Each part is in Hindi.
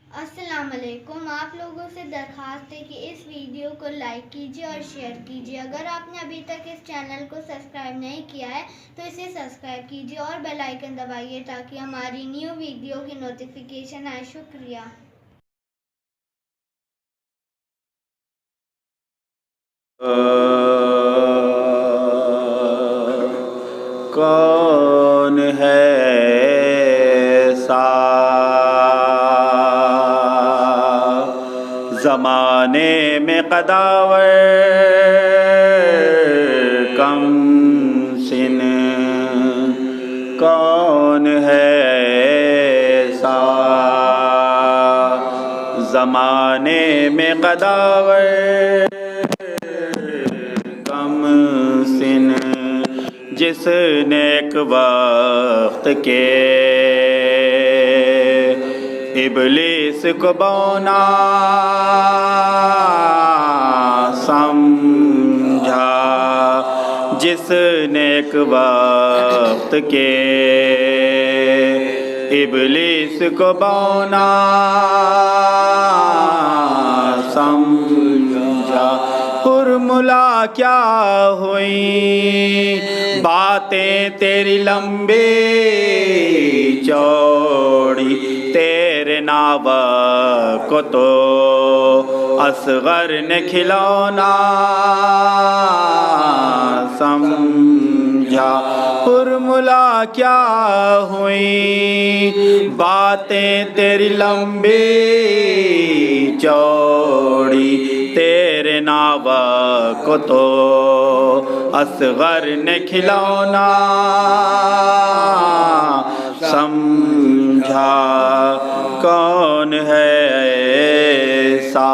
अस्सलाम वालेकुम। आप लोगों से दरख्वास्त है कि इस वीडियो को लाइक कीजिए और शेयर कीजिए। अगर आपने अभी तक इस चैनल को सब्सक्राइब नहीं किया है तो इसे सब्सक्राइब कीजिए और बेल आइकन दबाइए ताकि हमारी न्यू वीडियो की नोटिफिकेशन आए। शुक्रिया। कौन है ऐसा ज़माने में क़दावर कम सिन, कौन है ऐसा ज़माने में क़दावर कम सिन, जिसने एक वक्त के इब्लीस को बौना समझा, जिसने एक वक्त के इब्लीस को बौना समझा। हुर्मुला क्या हुई बातें तेरी लंबी चौड़ी, तेरे नावा को तो असगर ने खिलौना समझा। हुर्मुला क्या हुई बातें तेरी लंबी चौड़ी, तेरे नावा को तो असगर ने खिलौना समझा। कौन है ऐसा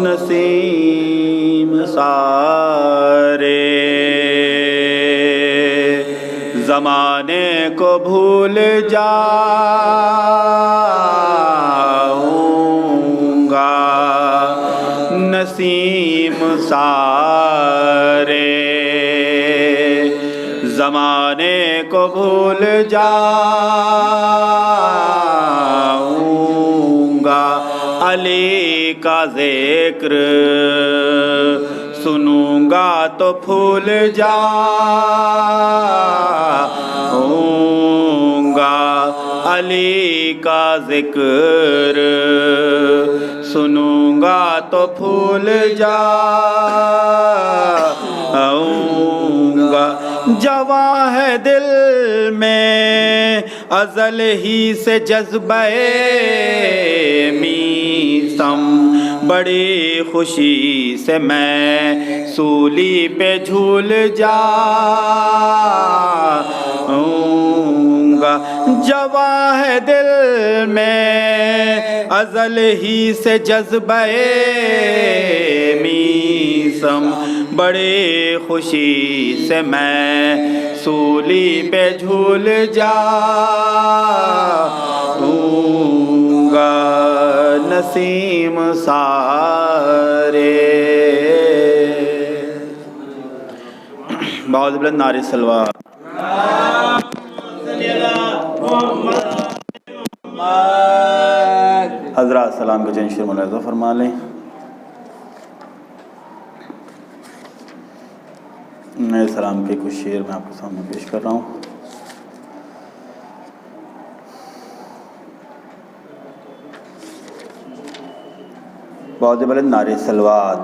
नसीम सारे ज़माने को भूल जाऊंगा, नसीम सारे ज़माने को भूल जाऊंगा। अली का ज़िक्र सुनूंगा तो फूल जाऊंगा, अली का ज़िक्र सुनूंगा तो फूल जाऊंगा। जवां है दिल में अज़ल ही से जज्बे मीसम, बड़ी खुशी से मैं सूली पे झूल जाऊंगा। जवां है दिल में अज़ल ही से जज्बे मीसम, बड़ी खुशी से मैं सूली पे झूल जाऊंगा। नसीम सारे बहुत बुलंद नारे सलवार। हज़रात सलाम के जंशर मुलाज़ा फरमा लें। मैं सलाम के कुछ शेर मैं आपके सामने पेश कर रहा हूँ। बहुत बुलंद नारे सलवात।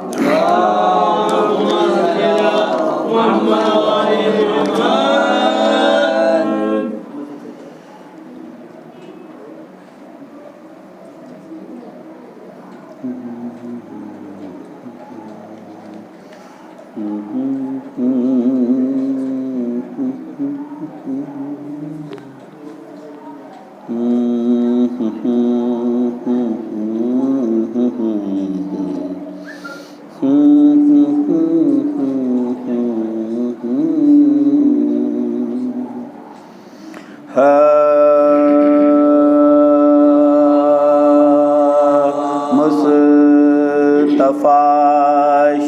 मुस्तफ़ा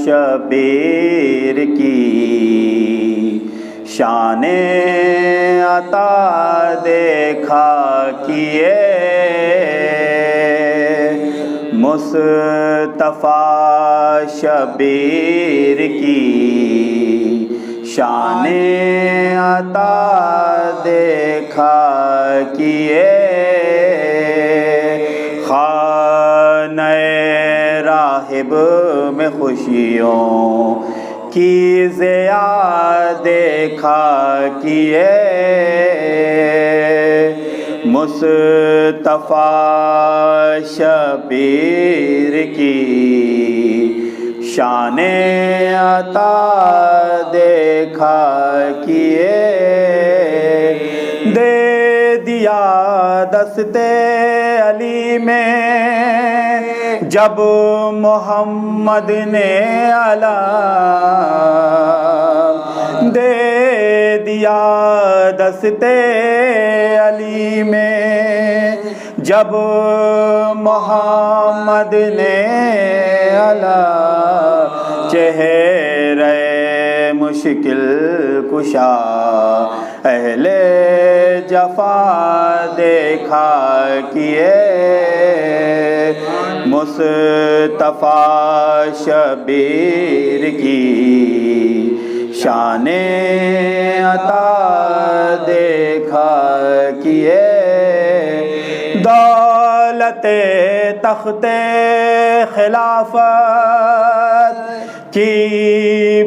शबीर की शाने अता देखा किए मुस्तफ़ा शबीर की, शाने अता देखा किए खाने राहिब में खुशियों की ज़िया देखा किए मुस्तफ़ा शबीर की, शाने अता देखा किए दे दिया दस्ते अली में जब मोहम्मद ने अला दे दिया दस्ते अली में जब मोहम्मद ने अला चेहरे मुश्किल कुशा अहले जफा देखा किए मुस्तफ़ा शबीर की, शाने अता देखा किए दौलते तख्ते खिलाफत की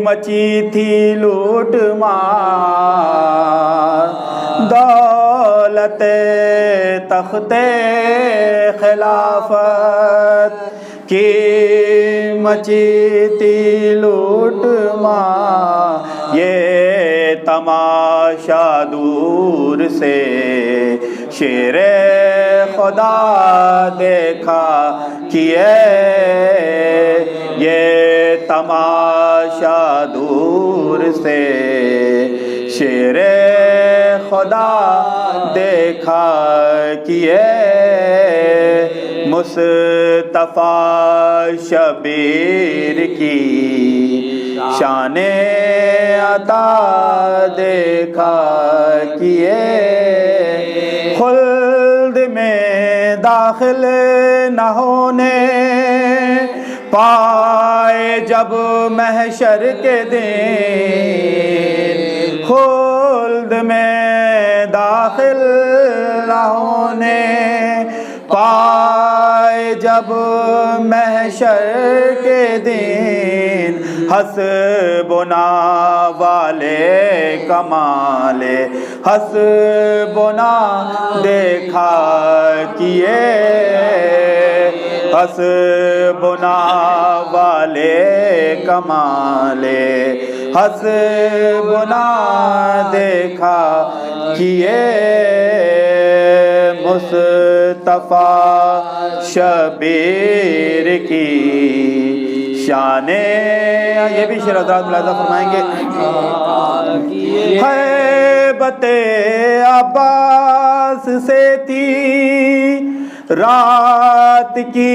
मची थी लूट मार दौलते तख्ते खिलाफत की मची थी लूट मार ये तमाशा दूर से शेरे खुदा देखा किए ये तमाशा दूर से शेरे खुदा देखा किए मुस्तफ़ा शबीर की, शाने अता देखा किए खुल्द में दाखिल न होने पाए जब महशर के दिन खुल्द में दाखिल न होने पाए जब महशर के दिन हस्बुना वाले कमाले हस्बुना देखा किए हस्बुना वाले कमाले हस्बुना देखा किए मुस्तफ़ा शबीर की, शाने ये भी शेर हज़रात मुलाज़ा फरमाएंगे हैबते अब्बास से थी रात की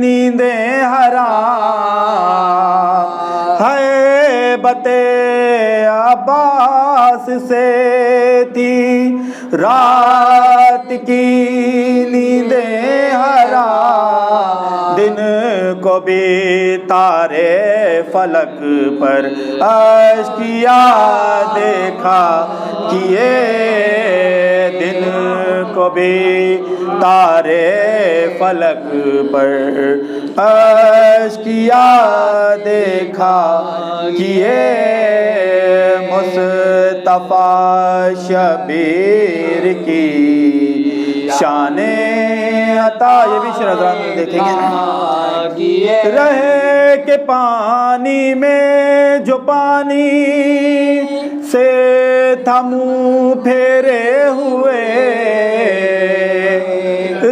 नींदें हराम हैबते अब्बास से थी रात की नींदें हराम दिन को भी तारे फलक पर अश्किया देखा किए दिन को भी तारे फलक पर अश्किया देखा किए मुस्तफ़ा शबीर की, शाने अता ये भी शेर हज़रात में देखेंगे रहे के पानी में जो पानी से था मुँह फेरे हुए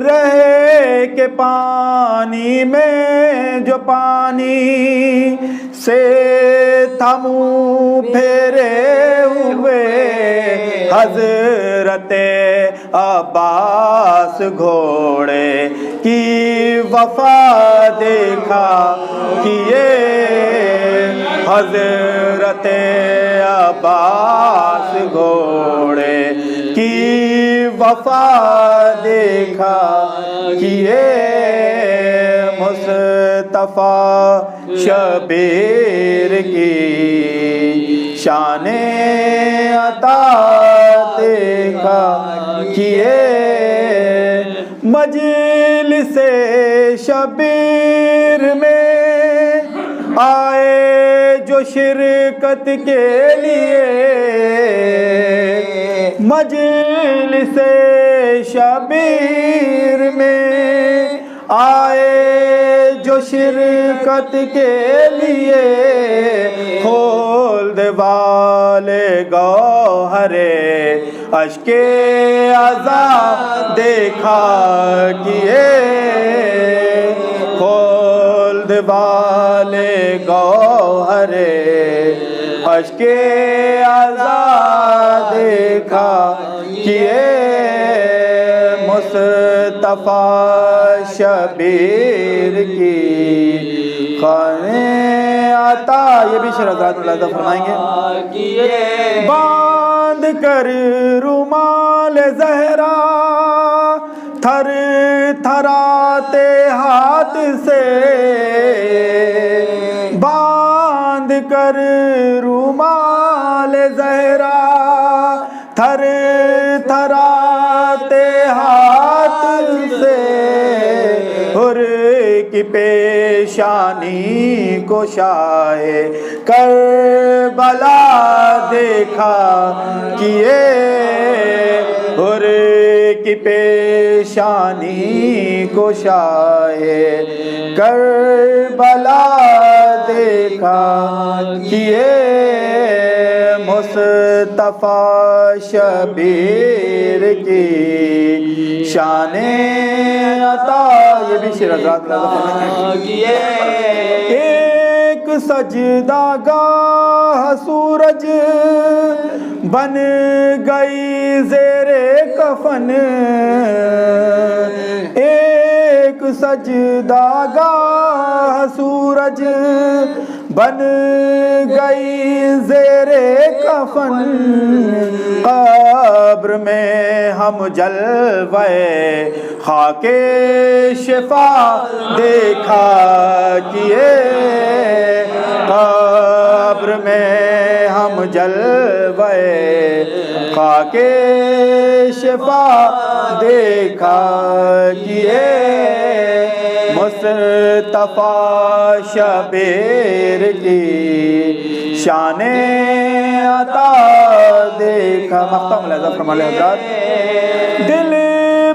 रहे के पानी में जो पानी से था मुँह फेरे हुए हज़रते अब्बास घोड़े की वफा देखा किए हजरत अब्बास घोड़े की वफा देखा किए मुस्तफा शबीर की शाने अता देखा किए मजलिसे शबीर में आए जो शिरकत के लिए मजलिसे शबीर में आए जो शिरकत के लिए खोल दे वाले गौहरे अश्के अज़ा देखा किए खोल दे वाले गौहरे अश्के अज़ा देखा किए मुस्तफा शबीर की खाने आता। ये भी शरदात मुलाज़ा फरमाएंगे। बांध कर रुमाल ज़हरा थर थराते हाथ से बांध कर रुमाल ज़हरा थर थराते हाथ से हुर की पेशानी को शाए करबला देखा किए हुर की पेशानी को शाए करबला देखा किए मुस्तफा शबीर की शाने अता। ये भी शिरदात किए एक सजदा गाह सूरज बन गई ज़ेरे कफन एक सजदा गाह सूरज बन गई ज़ेरे कफन कब्र में हम जलवे खाके शिफा देखा किए कब्र में हम जलवे खाके शिफा देखा किए मुस्तफा शबीर की शाने अता देखा। मख्ता मुलाज़ा फरमा ले हज़रात। दिल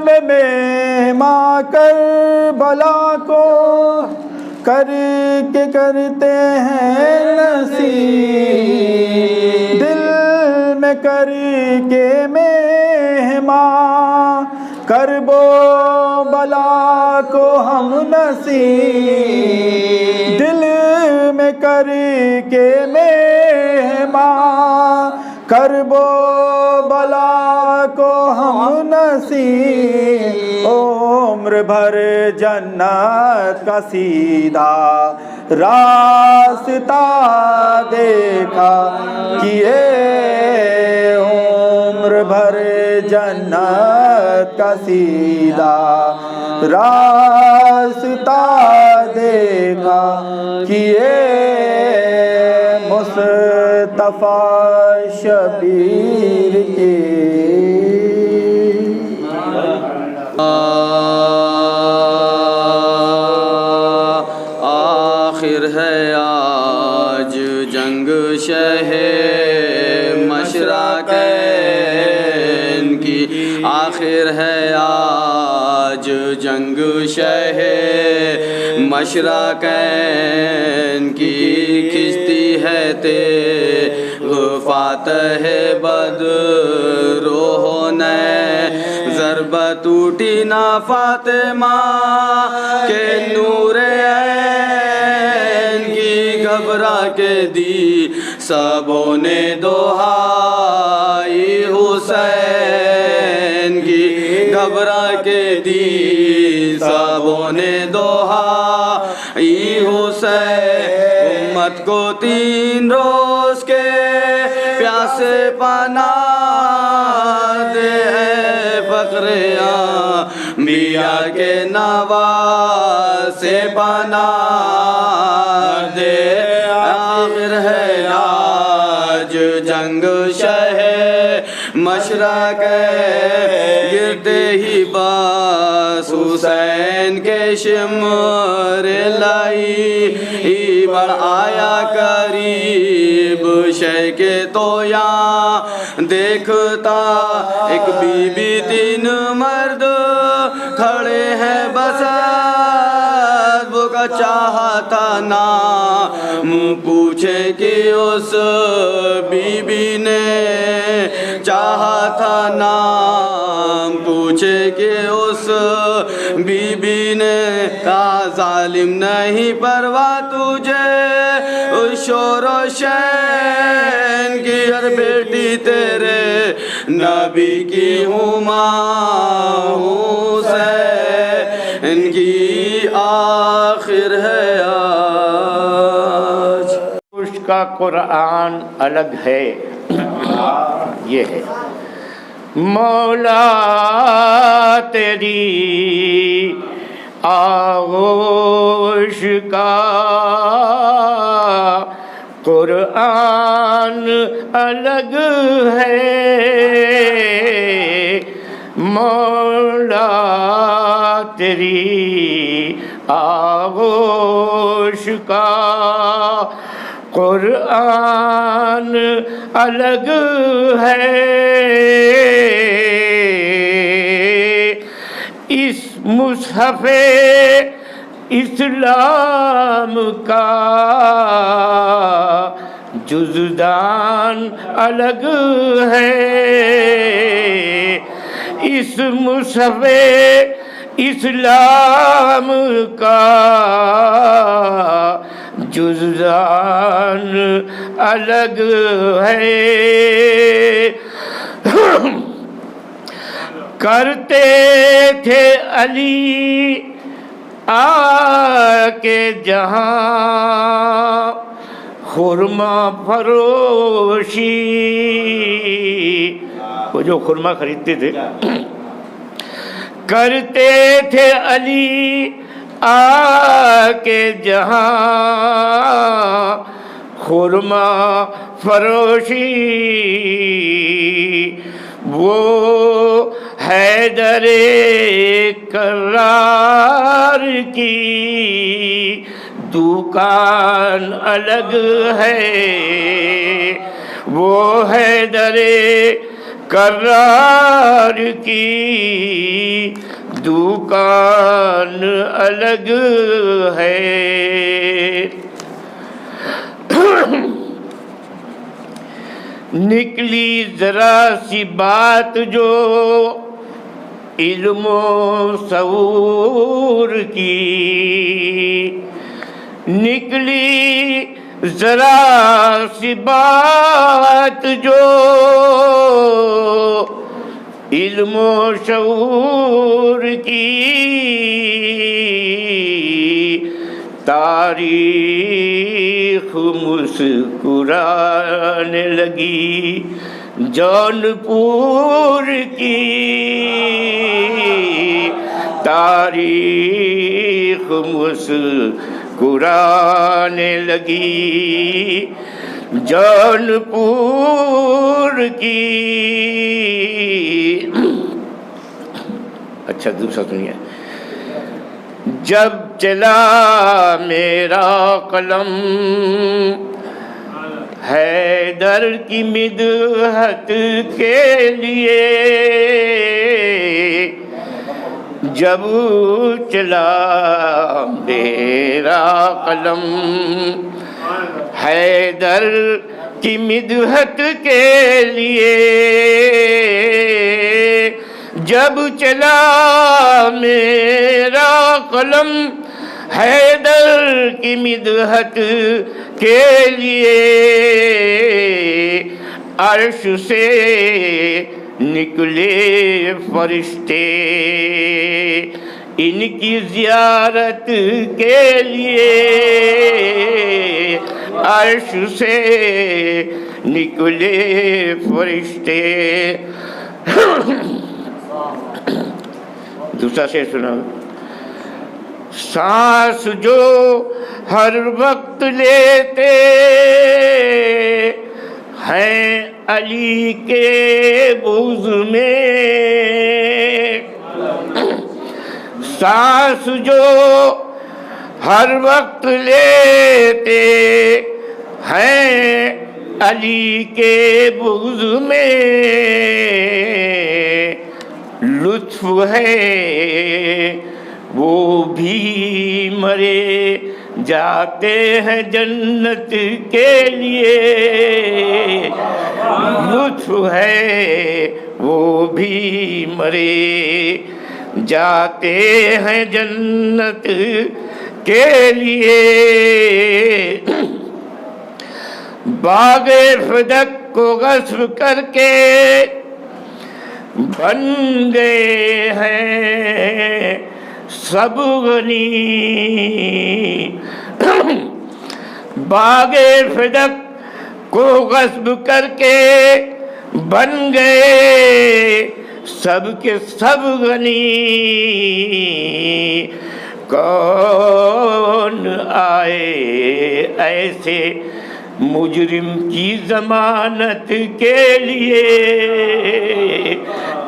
में मेहमा करबला को करके करते हैं नसीब दिल में करके मेहमा करबो बला को हम नसीब दिल में करके मेहमा करबो बला को हम नसीब उम्र भर जन्नत का सीधा रास्ता देखा किए उम्र भर जन्नत का सीधा रास्ता देखा किए मुस्तफा शबीर के। आखिर है आज जंग शहे मशरक़ैन की आखिर है आज जंग शहे मशरक़ैन की खिस्ती है ते फातह बदरो ने ज़रबत टूटी ना फातिमा के नूरे ऐन की घबरा के दी सबों ने दोहाई हुसैन की घबरा के दी सबों ने दोहाई हुसैन उम्मत को 3 रोज के प्यासे पना दे फकरिया मिया के नवाज से पना दे। आखिर है आज जंग शह मशरक गिरते ही बास हुसैन के शिमर लाई बड़ आया करीब शह के तो यहाँ देखता एक बीबी 3 मर्द खड़े हैं बस वो का चाहता ना मुँह पूछे कि उस बीबी ने चाहा था नाम पूछे कि उस बीबी ने कहा जालिम नहीं परवाह तुझे उस शोरो शैन की हर बेटी तेरे नबी की हूँ माँ हुसैन की आखिर है आज। उसका कुरान अलग है, ये है मौला तेरी आगोश का कुरान अलग है, मौला तेरी आगोश का कुरान अलग है। इस मुसहफ़े इस्लाम का जुज़दान अलग है, इस मुसहफ़े इस्लाम का जुज़दान अलग है। करते थे अली आके जहाँ खुरमा फरोशी, वो जो खुरमा खरीदते थे, करते थे अली आके जहाँ खुरमा फरोशी, वो हैदरे करार की दुकान अलग है, वो हैदरे करार की दुकान अलग है। निकली जरा सी बात जो इल्मो शऊर की, निकली जरा सी बात जो इल्मो शऊर की, तारीख मुस्कुराने लगी जौनपुर की, तारीख मुस्कुराने लगी जौनपुर की। अच्छा दूसरा सुनिए। जब चला मेरा कलम हैदर की मिदहत के लिए, जब चला मेरा कलम हैदर की मिदहत के लिए, जब चला मेरा कलम हैदर की मिदहत के लिए, अर्श से निकले फरिश्ते इनकी ज़ियारत के लिए, अर्श से निकले फरिश्ते। दूसरा शेर सुना। सांस जो हर वक्त लेते हैं अली के बुग़्ज़ में, सांस जो हर वक्त लेते हैं अली के बुग़्ज़ में, लुत्फ़ है वो भी मरे जाते हैं जन्नत के लिए, लुत्फ़ है वो भी मरे जाते हैं जन्नत के लिए। बाग़े फ़दक को ग़स्ब करके बन गए हैं सब गनी, बाग़े फ़दक को ग़स्ब करके बन गए सब के सब गनी। कौन आए ऐसे मुजरिम की ज़मानत के लिए,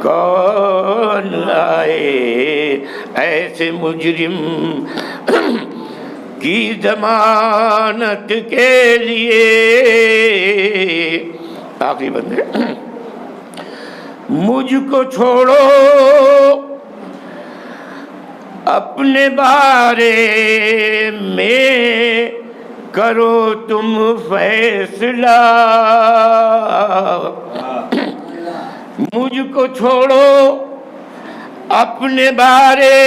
कौन आए ऐसे मुजरिम की ज़मानत के लिए। आखिरी बंदे। मुझको छोड़ो अपने बारे में करो तुम फैसला, मुझको छोड़ो अपने बारे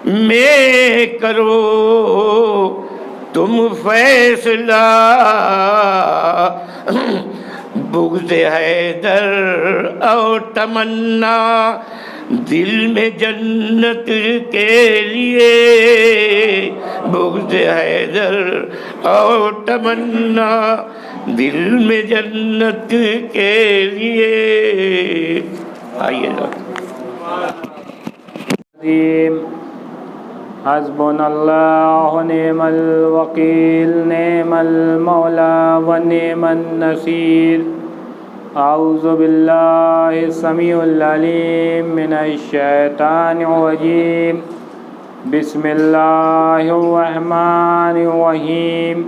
में करो तुम फैसला। बुग़्ज़ हैदर और तमन्ना दिल में जन्नत के लिए, बुग़्ज़ हैदर और तमन्ना दिल में जन्नत के लिए। आइए हस्बुनल्लाहु निअमल वकील निअमल मौला व निअमन नसीर। आऊज़ु बिल्लाहि समीउल अलीम मिनश शैतानिर रजीम। बिस्मिल्लाहिर रहमानिर रहीम।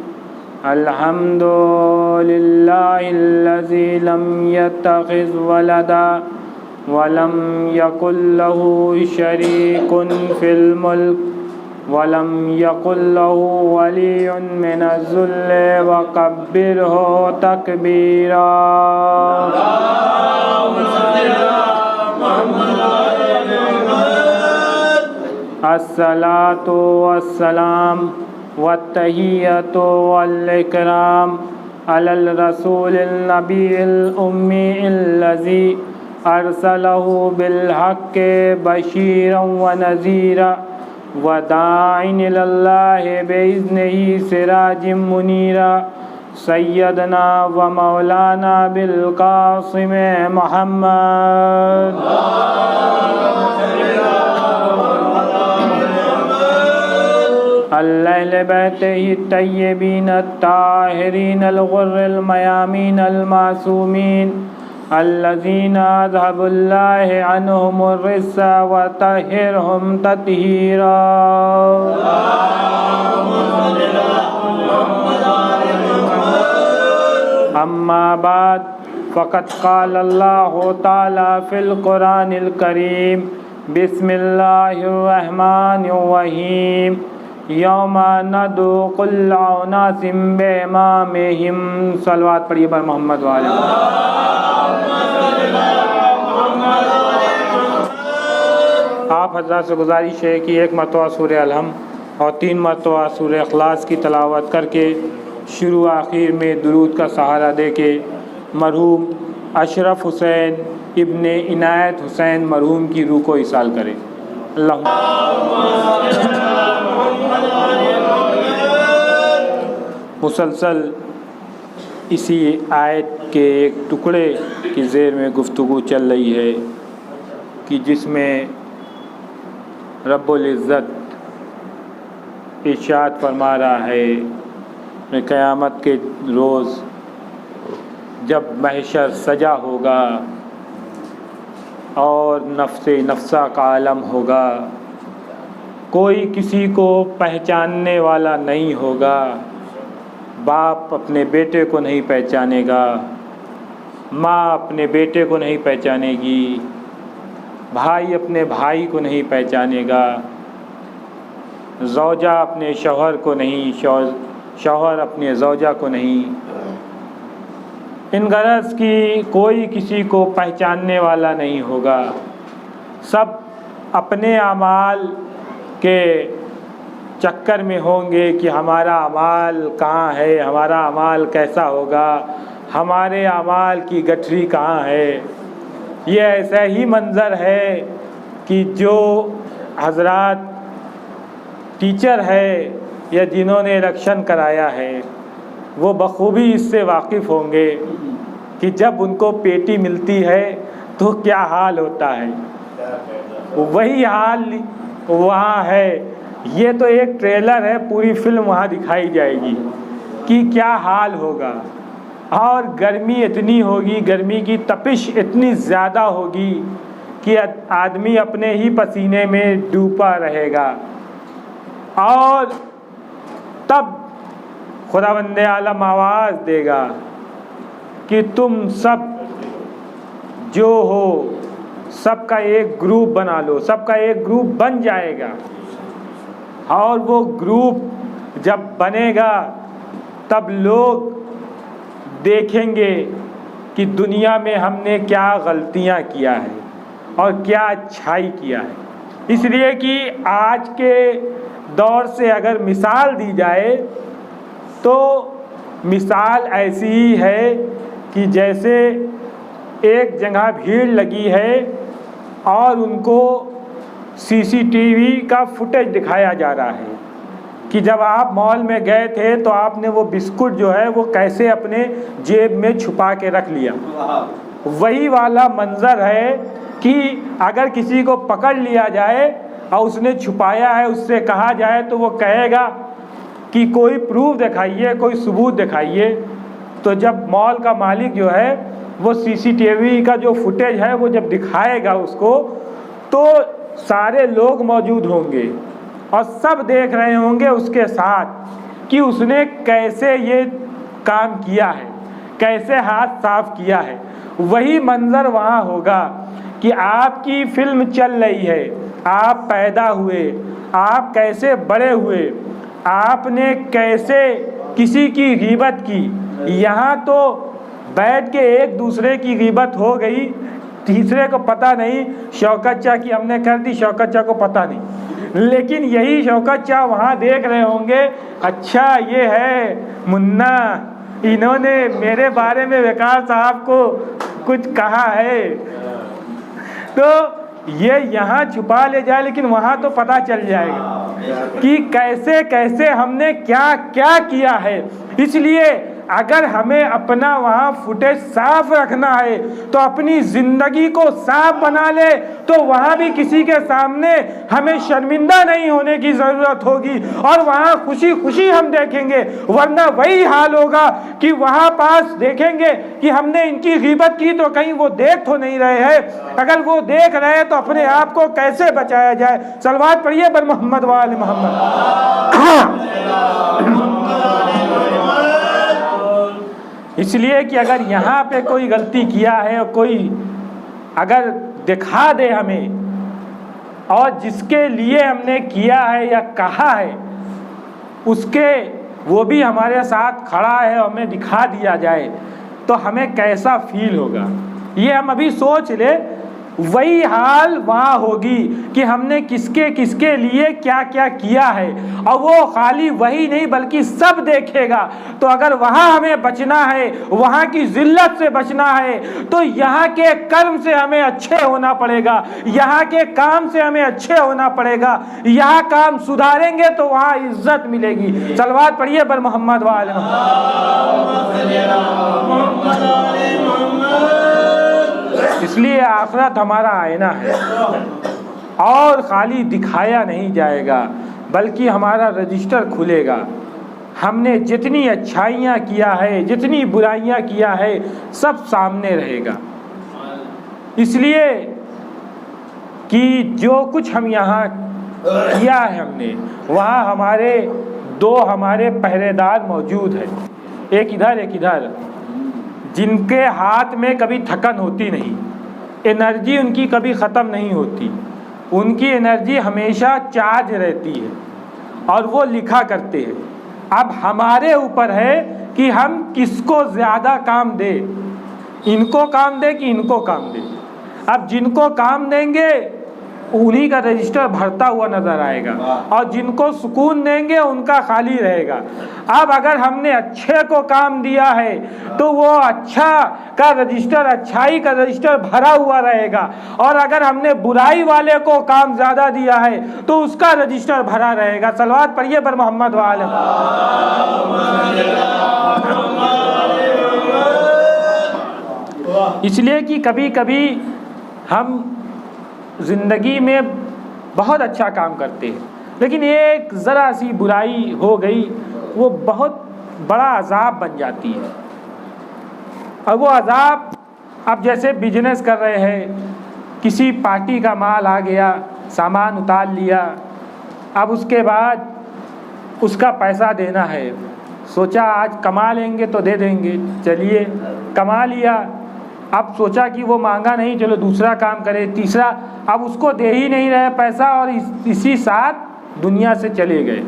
अल्हम्दुलिल्लाहिल्लज़ी लम यत्तखिज़ वलदा वलम यकुल लहू शरीकुन फिल मुल्क वलम यकुल लहू वलियुन मिनज़्ज़ुल्ल वकब्बिरहु तकबीरा। अस्सलातु वस्सलाम वत्तहिय्यतु वल इकराम अलल रसूलिल नबील उम्मील्लज़ी अरसलहु बिल हक़्क़ि बशीरन व नज़ीरा व दाइन इलल्लाहि बिइज़्निही सिराजिम मुनीरा। सय्यदना व मौलाना बिल क़ासिम मुहम्मद। अल्लैल बैतिही तय्यबीन अत्ताहिरीन अल-गुर्रिल मयामीन अल-मासूमीन अल्लज़ीना अज़हबुल्लाहि अन्हुमुर रिज्सा व तहिरहुम तत्हीरा। अम्मा बाद फ़क़द क़ाल अल्लाहु तआला फ़िल क़ुरानिल करीम। बिस्मिल्लाहिर रहमानिर रहीम। यौमा नदू कुल्ल उनासिम बिइमामिहिम। सलवात पढ़िए पर मोहम्मद वाले। आप हज़रात से गुजारिश है कि एक मरतबा सूरह अलहम और 3 मरतबा सूरह इखलास की तलावत करके शुरू आखिर में दुरूद का सहारा दे के मरहूम अशरफ हुसैन इब्ने इनायत हुसैन मरहूम की रूह को इसाल करें। मुसलसल इसी आयत के एक टुकड़े की ज़ेर में गुफ्तगू चल रही है कि जिसमें रब्बुल इज़्ज़त इरशाद फरमा रहा है क़यामत के रोज़ जब महशर सजा होगा और नफ्से नफ्सा का आलम होगा, कोई किसी को पहचानने वाला नहीं होगा। बाप अपने बेटे को नहीं पहचानेगा, माँ अपने बेटे को नहीं पहचानेगी, भाई अपने भाई को नहीं पहचानेगा, ज़ौजा अपने शौहर को नहीं, शौहर अपने ज़ौजा को नहीं। इन गरज की कोई किसी को पहचानने वाला नहीं होगा। सब अपने अमाल के चक्कर में होंगे कि हमारा अमाल कहाँ है, हमारा अमाल कैसा होगा, हमारे अमाल की गठरी कहाँ है। ये ऐसा ही मंज़र है कि जो हज़रात टीचर है या जिन्होंने इलेक्शन कराया है वो बखूबी इससे वाकिफ़ होंगे कि जब उनको पेटी मिलती है तो क्या हाल होता है। वही हाल वहाँ है। ये तो एक ट्रेलर है, पूरी फिल्म वहाँ दिखाई जाएगी कि क्या हाल होगा। और गर्मी इतनी होगी, गर्मी की तपिश इतनी ज़्यादा होगी कि आदमी अपने ही पसीने में डूबा रहेगा। और तब खुदावंदे आलम आवाज़ देगा कि तुम सब जो हो सबका एक ग्रुप बना लो। सबका एक ग्रुप बन जाएगा और वो ग्रुप जब बनेगा तब लोग देखेंगे कि दुनिया में हमने क्या गलतियां किया है और क्या अच्छाई किया है। इसलिए कि आज के दौर से अगर मिसाल दी जाए तो मिसाल ऐसी ही है कि जैसे एक जगह भीड़ लगी है और उनको सीसीटीवी का फुटेज दिखाया जा रहा है कि जब आप मॉल में गए थे तो आपने वो बिस्कुट जो है वो कैसे अपने जेब में छुपा के रख लिया। वही वाला मंज़र है कि अगर किसी को पकड़ लिया जाए और उसने छुपाया है, उससे कहा जाए तो वो कहेगा कि कोई प्रूफ दिखाइए, कोई सबूत दिखाइए। तो जब मॉल का मालिक जो है वो सीसीटीवी का जो फुटेज है वो जब दिखाएगा उसको, तो सारे लोग मौजूद होंगे और सब देख रहे होंगे उसके साथ कि उसने कैसे ये काम किया है, कैसे हाथ साफ किया है। वही मंज़र वहाँ होगा कि आपकी फिल्म चल रही है, आप पैदा हुए, आप कैसे बड़े हुए, आपने कैसे किसी की ग़ीबत की। यहाँ तो बैठ के एक दूसरे की ग़ीबत हो गई, तीसरे को पता नहीं। शौकत शाह की हमने कर दी, शौकत शाह को पता नहीं, लेकिन यही शौकत शाह वहाँ देख रहे होंगे, अच्छा ये है मुन्ना, इन्होंने मेरे बारे में वकार साहब को कुछ कहा है। तो ये यहाँ छुपा ले जाए, लेकिन वहाँ तो पता चल जाएगा कि कैसे कैसे हमने क्या क्या किया है। इसलिए अगर हमें अपना वहाँ फुटेज साफ रखना है तो अपनी ज़िंदगी को साफ बना ले, तो वहाँ भी किसी के सामने हमें शर्मिंदा नहीं होने की ज़रूरत होगी और वहाँ खुशी खुशी हम देखेंगे। वरना वही हाल होगा कि वहाँ पास देखेंगे कि हमने इनकी ग़ीबत की तो कहीं वो देख तो नहीं रहे हैं। अगर वो देख रहे हैं तो अपने आप को कैसे बचाया जाए। सलवात पढ़िए बर मोहम्मद वाले मोहम्मद। इसलिए कि अगर यहाँ पे कोई गलती किया है और कोई अगर दिखा दे हमें और जिसके लिए हमने किया है या कहा है उसके वो भी हमारे साथ खड़ा है और हमें दिखा दिया जाए तो हमें कैसा फील होगा। ये हम अभी सोच ले वही हाल वहाँ होगी कि हमने किसके किसके लिए क्या क्या किया है, और वो खाली वही नहीं बल्कि सब देखेगा। तो अगर वहाँ हमें बचना है, वहाँ की जिल्लत से बचना है, तो यहाँ के कर्म से हमें अच्छे होना पड़ेगा, यहाँ के काम से हमें अच्छे होना पड़ेगा। यहाँ काम सुधारेंगे तो वहाँ इज्जत मिलेगी। सलवात पढ़िए बर मोहम्मद वाले इसलिए आखिरत हमारा आईना है और खाली दिखाया नहीं जाएगा बल्कि हमारा रजिस्टर खुलेगा। हमने जितनी अच्छाइयाँ किया है, जितनी बुराइयाँ किया है, सब सामने रहेगा। इसलिए कि जो कुछ हम यहाँ किया है हमने, वहाँ हमारे पहरेदार मौजूद हैं, एक इधर एक इधर, जिनके हाथ में कभी थकन होती नहीं, एनर्जी उनकी कभी ख़त्म नहीं होती, उनकी एनर्जी हमेशा चार्ज रहती है और वो लिखा करते हैं। अब हमारे ऊपर है कि हम किसको ज़्यादा काम दें, इनको काम दें कि इनको काम दें। अब जिनको काम देंगे उन्हीं का रजिस्टर भरता हुआ नज़र आएगा और जिनको सुकून देंगे उनका खाली रहेगा। अब अगर हमने अच्छे को काम दिया है तो वो अच्छा का रजिस्टर, अच्छाई का रजिस्टर भरा हुआ रहेगा, और अगर हमने बुराई वाले को काम ज़्यादा दिया है तो उसका रजिस्टर भरा रहेगा। सलवात पढ़िए बर मोहम्मद वाले। इसलिए कि कभी कभी हम ज़िंदगी में बहुत अच्छा काम करते हैं, लेकिन एक ज़रा सी बुराई हो गई, वो बहुत बड़ा अज़ाब बन जाती है। और वो अज़ाब, अब जैसे बिजनेस कर रहे हैं, किसी पार्टी का माल आ गया, सामान उतार लिया, अब उसके बाद उसका पैसा देना है, सोचा आज कमा लेंगे तो दे देंगे, चलिए कमा लिया। अब सोचा कि वो मांगा नहीं, चलो दूसरा काम करे, तीसरा, अब उसको दे ही नहीं रहे पैसा और इसी साथ दुनिया से चले गए।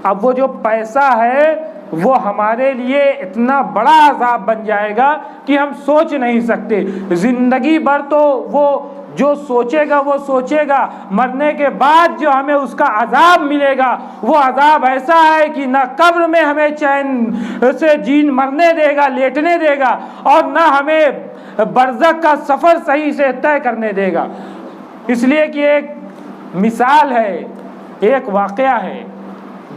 अब वो जो पैसा है वो हमारे लिए इतना बड़ा अज़ाब बन जाएगा कि हम सोच नहीं सकते। ज़िंदगी भर तो वो जो सोचेगा वो सोचेगा, मरने के बाद जो हमें उसका अज़ाब मिलेगा वो अज़ाब ऐसा है कि ना कब्र में हमें चैन से मरने देगा, लेटने देगा, और ना हमें बरज़ख का सफ़र सही से तय करने देगा। इसलिए कि एक मिसाल है, एक वाक़या है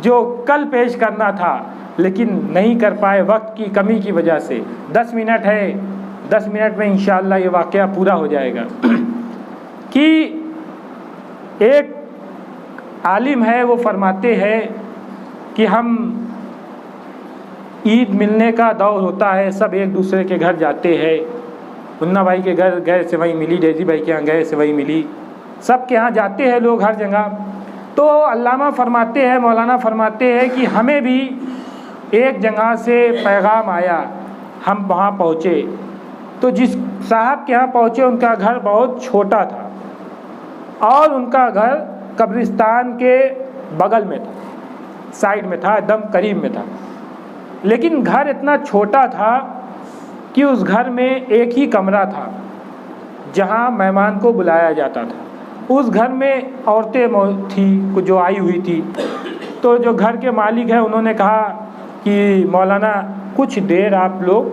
जो कल पेश करना था लेकिन नहीं कर पाए वक्त की कमी की वजह से। 10 मिनट है, 10 मिनट में इंशाअल्लाह ये वाक़या पूरा हो जाएगा। कि एक आलिम है, वो फरमाते हैं कि हम ईद मिलने का दौर होता है, सब एक दूसरे के घर जाते हैं। मुन्ना भाई के घर गए, सेवई मिली, डेजी भाई के यहाँ गए, सेवई मिली, सब के यहाँ जाते हैं लोग हर जगह। तो अल्लामा फरमाते हैं, मौलाना फरमाते हैं कि हमें भी एक जगह से पैगाम आया, हम वहाँ पहुँचे, तो जिस साहब के यहाँ पहुँचे उनका घर बहुत छोटा था और उनका घर कब्रिस्तान के बगल में था, साइड में था, एकदम करीब में था। लेकिन घर इतना छोटा था कि उस घर में एक ही कमरा था जहाँ मेहमान को बुलाया जाता था। उस घर में औरतें थी कुछ जो आई हुई थी। तो जो घर के मालिक हैं उन्होंने कहा कि मौलाना कुछ देर आप लोग,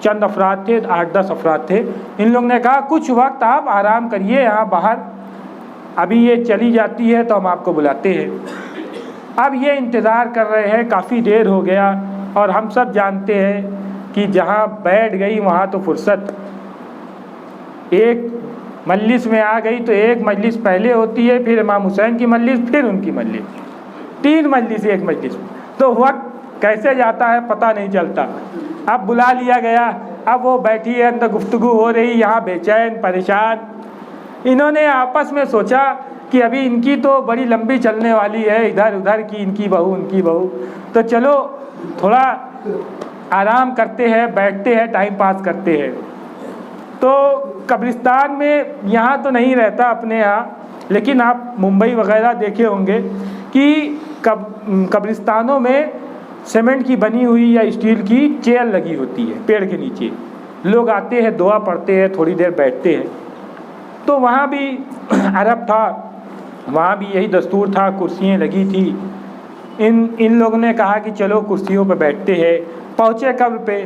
चंद अफराद थे, 8-10 अफराद थे, इन लोगों ने कहा कुछ वक्त आप आराम करिए यहाँ बाहर, अभी ये चली जाती है तो हम आपको बुलाते हैं। अब ये इंतज़ार कर रहे हैं, काफ़ी देर हो गया, और हम सब जानते हैं कि जहाँ बैठ गई वहाँ तो फुर्सत, एक मजलिस में आ गई तो एक मजलिस पहले होती है, फिर इमाम हुसैन की मजलिस, फिर उनकी मजलिस, 3 मजलिस एक मजलिस में, तो वक्त कैसे जाता है पता नहीं चलता। अब बुला लिया गया, अब वो बैठी है, अंदर गुफ्तगू हो रही, यहाँ बेचैन परेशान। इन्होंने आपस में सोचा कि अभी इनकी तो बड़ी लंबी चलने वाली है, इधर उधर की, इनकी बहू उनकी बहू, तो चलो थोड़ा आराम करते हैं, बैठते हैं, टाइम पास करते हैं। तो कब्रिस्तान में यहाँ तो नहीं रहता अपने यहाँ, लेकिन आप मुंबई वगैरह देखे होंगे कि कब्रिस्तानों में सीमेंट की बनी हुई या स्टील की चेयर लगी होती है पेड़ के नीचे, लोग आते हैं, दुआ पढ़ते हैं, थोड़ी देर बैठते हैं। तो वहाँ भी अरब था, वहाँ भी यही दस्तूर था, कुर्सियाँ लगी थी। इन लोगों ने कहा कि चलो कुर्सियों पर बैठते हैं। पहुँचे कब्र पे,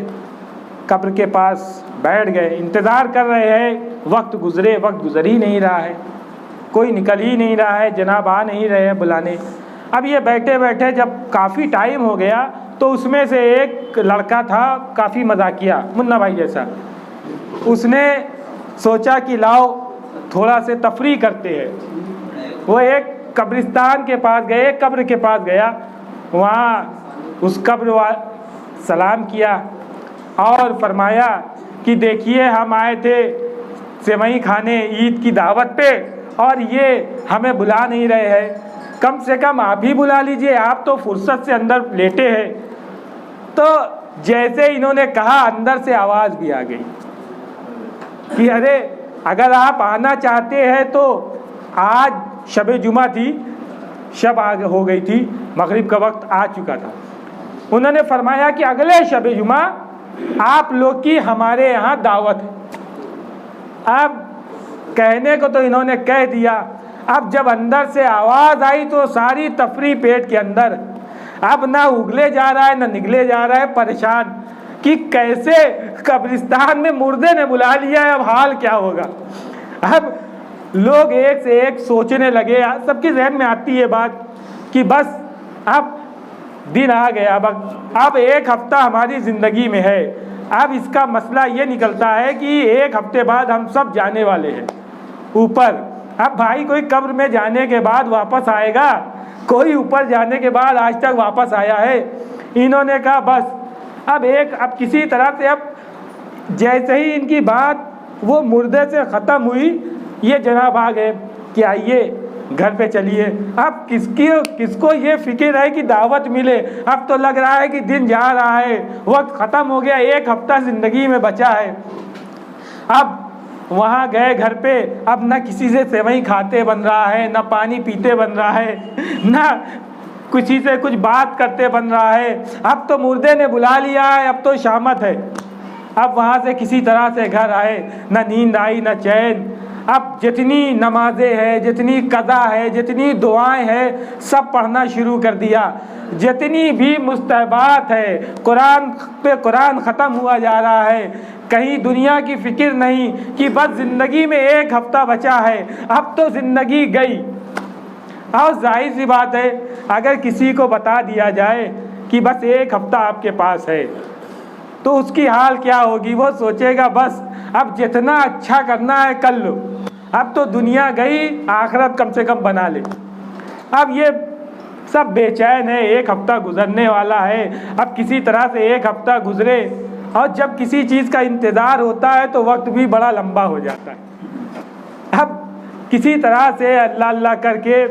कब्र के पास बैठ गए, इंतज़ार कर रहे हैं। वक्त गुज़र ही नहीं रहा है, कोई निकल ही नहीं रहा है, जनाब आ नहीं रहे हैं बुलाने। अब ये बैठे बैठे जब काफ़ी टाइम हो गया तो उसमें से एक लड़का था काफ़ी मजाकिया, मुन्ना भाई जैसा। उसने सोचा कि लाओ थोड़ा से तफरी करते हैं। वो एक कब्रिस्तान के पास गए, कब्र के पास गया, वहाँ उस कब्र सलाम किया और फरमाया कि देखिए हम आए थे सेवई खाने ईद की दावत पे और ये हमें बुला नहीं रहे हैं, कम से कम आप ही बुला लीजिए, आप तो फुर्सत से अंदर लेटे हैं। तो जैसे इन्होंने कहा अंदर से आवाज़ भी आ गई कि अरे अगर आप आना चाहते हैं तो आज शब जुमा थी, शब आगे हो गई थी, मगरिब का वक्त आ चुका था। उन्होंने फरमाया कि अगले शब जुमा आप लोग की हमारे यहाँ दावत है। अब कहने को तो इन्होंने कह दिया, अब जब अंदर से आवाज़ आई तो सारी तफरी पेट के अंदर, अब ना उगले जा रहा है ना निगले जा रहा है, परेशान कि कैसे कब्रिस्तान में मुर्दे ने बुला लिया है, अब हाल क्या होगा। अब लोग एक से एक सोचने लगे, सबके जहन में आती है बात कि बस अब दिन आ गया, अब एक हफ्ता हमारी ज़िंदगी में है, अब इसका मसला ये निकलता है कि एक हफ्ते बाद हम सब जाने वाले हैं ऊपर। अब भाई कोई कब्र में जाने के बाद वापस आएगा, कोई ऊपर जाने के बाद आज तक वापस आया है। इन्होंने कहा बस अब किसी तरह से, अब जैसे ही इनकी बात वो मुर्दे से ख़त्म हुई, ये जनाब आ गए कि आइए घर पे चलिए। अब किसको ये फिक्र है कि दावत मिले, अब तो लग रहा है कि दिन जा रहा है, वक्त ख़त्म हो गया, एक हफ्ता ज़िंदगी में बचा है। अब वहाँ गए घर पे, अब ना किसी से सेवई खाते बन रहा है, ना पानी पीते बन रहा है, ना किसी से कुछ बात करते बन रहा है। अब तो मुर्दे ने बुला लिया है, अब तो शामत है। अब वहाँ से किसी तरह से घर आए, ना नींद आई ना चैन। अब जितनी नमाजें हैं, जितनी कज़ा है, जितनी दुआएं हैं, सब पढ़ना शुरू कर दिया। जितनी भी मुस्तहबात है, कुरान पे कुरान ख़त्म हुआ जा रहा है। कहीं दुनिया की फ़िक्र नहीं कि बस ज़िंदगी में एक हफ़्ता बचा है, अब तो ज़िंदगी गई। और जाहिर सी बात है, अगर किसी को बता दिया जाए कि बस एक हफ़्ता आपके पास है तो उसकी हाल क्या होगी। वो सोचेगा बस अब जितना अच्छा करना है कर लो, अब तो दुनिया गई, आखिरत कम से कम बना ले। अब ये सब बेचैन है, एक हफ़्ता गुजरने वाला है, अब किसी तरह से एक हफ़्ता गुजरे। और जब किसी चीज़ का इंतज़ार होता है तो वक्त भी बड़ा लंबा हो जाता है। अब किसी तरह से अल्लाह अल्लाह करके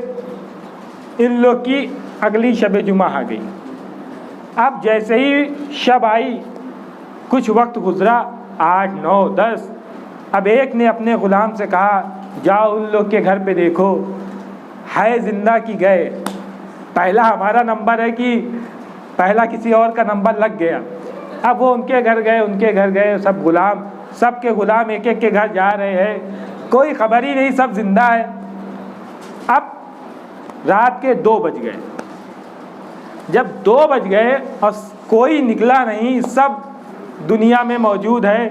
इन लोग की अगली शब जुमा आ गई। अब जैसे ही शब आई, कुछ वक्त गुजरा, 8, 9, 10। अब एक ने अपने ग़ुलाम से कहा जाओ उन लोग के घर पे देखो, है जिंदा कि गए। पहला हमारा नंबर है कि पहला किसी और का नंबर लग गया। अब वो उनके घर गए, सब ग़ुलाम, सब के ग़ुलाम एक एक के घर जा रहे हैं, कोई ख़बर ही नहीं, सब ज़िंदा है। अब रात के 2 बज गए। जब 2 बज गए और कोई निकला नहीं, सब दुनिया में मौजूद है,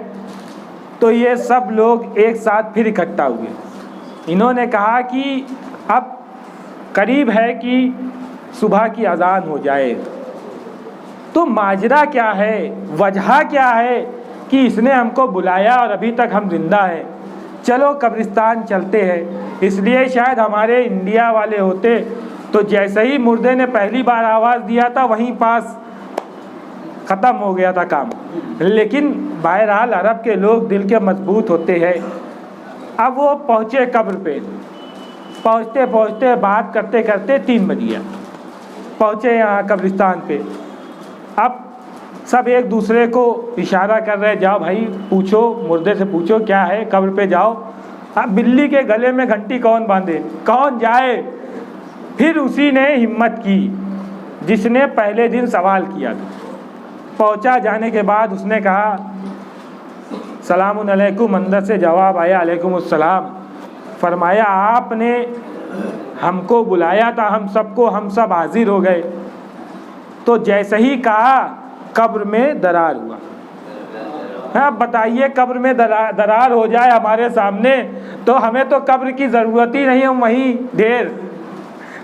तो ये सब लोग एक साथ फिर इकट्ठा हुए। इन्होंने कहा कि अब करीब है कि सुबह की अज़ान हो जाए, तो माजरा क्या है, वजह क्या है कि इसने हमको बुलाया और अभी तक हम जिंदा हैं। चलो कब्रिस्तान चलते हैं। इसलिए शायद हमारे इंडिया वाले होते तो जैसे ही मुर्दे ने पहली बार आवाज़ दिया था वहीं पास ख़त्म हो गया था काम। लेकिन बहरहाल अरब के लोग दिल के मजबूत होते हैं। अब वो पहुँचे कब्र पे, पहुँचते पहुँचते बात करते करते 3 बज गया। पहुँचे यहाँ कब्रिस्तान पे, अब सब एक दूसरे को इशारा कर रहे, जाओ भाई पूछो, मुर्दे से पूछो क्या है, कब्र पे जाओ। अब बिल्ली के गले में घंटी कौन बांधे, कौन जाए। फिर उसी ने हिम्मत की जिसने पहले दिन सवाल किया था। पहुंचा, जाने के बाद उसने कहा सलामुन अलैकुम, अंदर से जवाब आया अलैकुम अस्सलाम। फरमाया आपने हमको बुलाया था, हम सब हाजिर हो गए। तो जैसे ही कहा कब्र में दरार हुआ। हाँ बताइए, कब्र में दरार हो जाए हमारे सामने तो हमें तो कब्र की ज़रूरत ही नहीं, हम वहीं ढेर,